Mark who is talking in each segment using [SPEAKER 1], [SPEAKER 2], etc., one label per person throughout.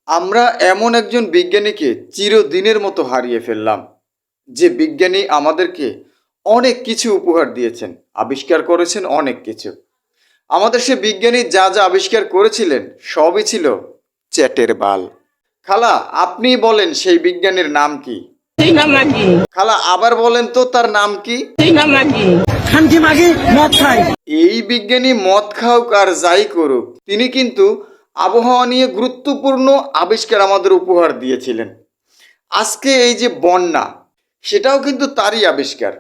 [SPEAKER 1] আমরা এমন একজন বিজ্ঞানীকে চিরদিনের মতো হারিয়ে ফেললাম, যে বিজ্ঞানী আমাদেরকে অনেক কিছু উপহার দিয়েছেন, আবিষ্কার করেছেন অনেক কিছু। আমাদের সে বিজ্ঞানী যা যা আবিষ্কার করেছিলেন সবই ছিল চ্যাটের বাল। খালা, আপনি বলেন সেই বিজ্ঞানীর নাম কি? খালা, আবার বলেন তো তার নাম কি? এই বিজ্ঞানী মদ খাউক আর যাই করুক, তিনি কিন্তু আবহাওয়া নিয়ে গুরুত্বপূর্ণ আবিষ্কার আমাদের উপহার দিয়েছিলেন। আজকে এই যে বন্যা, সেটাও কিন্তু তারই আবিষ্কার।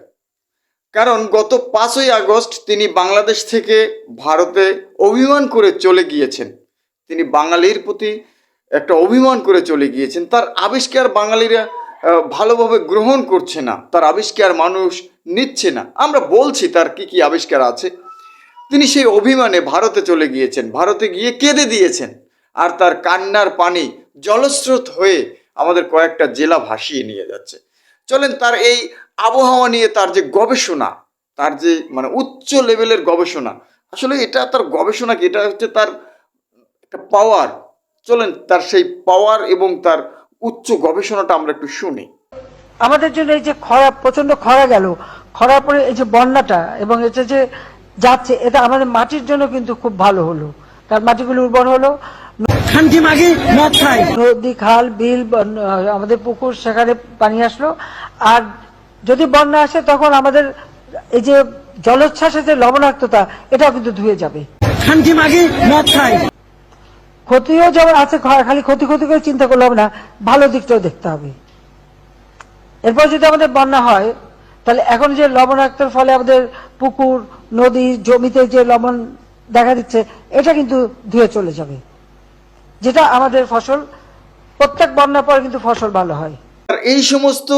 [SPEAKER 1] কারণ গত 5ই আগস্ট তিনি বাংলাদেশ থেকে ভারতে অভিমান করে চলে গিয়েছেন। তিনি বাঙালির প্রতি একটা অভিমান করে চলে গিয়েছেন। তার আবিষ্কার বাঙালিরা ভালোভাবে গ্রহণ করছে না, তার আবিষ্কার মানুষ নিচ্ছে না। আমরা বলছি তার কি কি আবিষ্কার আছে। তিনি সেই অভিমানে ভারতে চলে গিয়েছেন, ভারতে গিয়ে কেঁদে দিয়েছেন। আর তার কান্নার পানি জলস্রোত হয়ে আমাদের কয়েকটা জেলা ভাসিয়ে নিয়ে যাচ্ছে। চলেন তার এই আবহাওয়া নিয়ে তার যে গবেষণা, তার যে মানে উচ্চ লেভেলের গবেষণা, আসলে এটা তার গবেষণা কি, এটা হচ্ছে তার একটা পাওয়ার। চলেন তার সেই পাওয়ার এবং তার উচ্চ গবেষণাটা আমরা একটু শুনি।
[SPEAKER 2] আমাদের জন্য এই যে খরা, প্রচন্ড খরা গেল, খরার পরে এই যে বন্যাটা এবং এটা যে যাচ্ছে, এটা আমাদের মাটির জন্য কিন্তু খুব ভালো হলো। কারণ মাটিগুলো উর্বর হলো, নদী, খাল, বিল, আমাদের পুকুর, সেখানে পানি আসলো। আর যদি বন্যা আসে তখন আমাদের এই যে জলোচ্ছ্বাসের যে লবণাক্ততা, এটাও কিন্তু ধুয়ে যাবে। ক্ষতিও যেমন আছে, খালি ক্ষতি ক্ষতি করে চিন্তা করলে হবে না, ভালো দিকটাও দেখতে হবে। এরপর যদি আমাদের বন্যা হয়, তাহলে এখন যে লবণাক্তর ফলে আমাদের পুকুর, নদী, জমিতে যে লবণ দেখা দিচ্ছে, এটা কিন্তু ধুয়ে চলে যাবে, যেটা আমাদের ফসল, প্রত্যেক বন্যার পরে কিন্তু ফসল ভালো হয়।
[SPEAKER 1] আর এই সমস্ত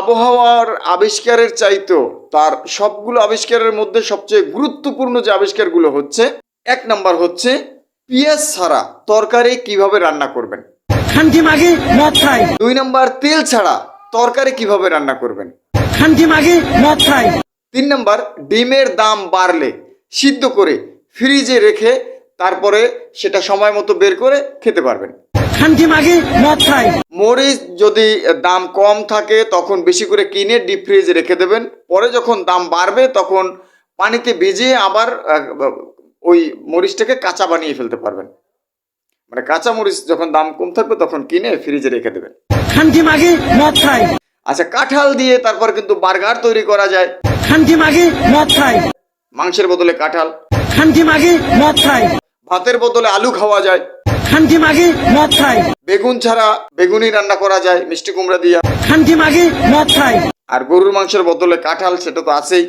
[SPEAKER 1] আবহাওয়ার আবিষ্কারের চাইতো তার সবগুলো আবিষ্কারের মধ্যে সবচেয়ে গুরুত্বপূর্ণ যে আবিষ্কারগুলো হচ্ছে, 1 নাম্বার হচ্ছে পেঁয়াজ ছাড়া তরকারি কিভাবে রান্না করবেন। 2 নাম্বার, তেল ছাড়া তরকারি কিভাবে রান্না করবেন। 3 নাম্বার, ডিমের দাম বাড়লে সিদ্ধ করে ফ্রিজে রেখে তারপরে সেটা সময় মতো বের করে খেতে পারবেন। মরিচ যদি দাম কম থাকে তখন বেশি করে কিনে ডিপ ফ্রিজে রেখে দেবেন। পরে যখন দাম বাড়বে তখন পানিতে ভিজিয়ে আবার ওই মরিচটাকে কাঁচা বানিয়ে ফেলতে পারবেন। মানে কাঁচা মরিচ যখন দাম কম থাকবে তখন কিনে ফ্রিজে রেখে দেবেন। আচ্ছা, কাঁঠাল দিয়ে তারপর কিন্তু বার্গার তৈরি করা যায়। মাংসের বদলে কাঁঠাল, ভাতের বদলে আলু খাওয়া যায়। বেগুন ছাড়া বেগুনি রান্না করা যায় মিষ্টি কুমড়া দিয়া। আর গরুর মাংসের বদলে কাঁঠাল, সেটা তো আছেই।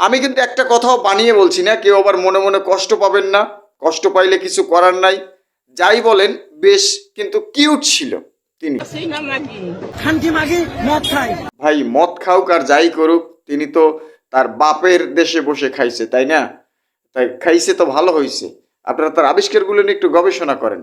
[SPEAKER 1] আমি কিন্তু একটা কথাও বানিয়ে বলছি না, কেউ আবার মনে মনে কষ্ট পাবেন না। কষ্ট পাইলে কিছু করার নাই। যাই বলেন, বেশ কিন্তু কিউট ছিল তিনি। ভাই, মদ খাউক আর যাই করুক, তিনি তো তার বাপের দেশে বসে খাইছে, তাই না? তাই খাইছে তো ভালো হয়েছে। আপনারা তার আবিষ্কারগুলো নিয়ে একটু গবেষণা করেন।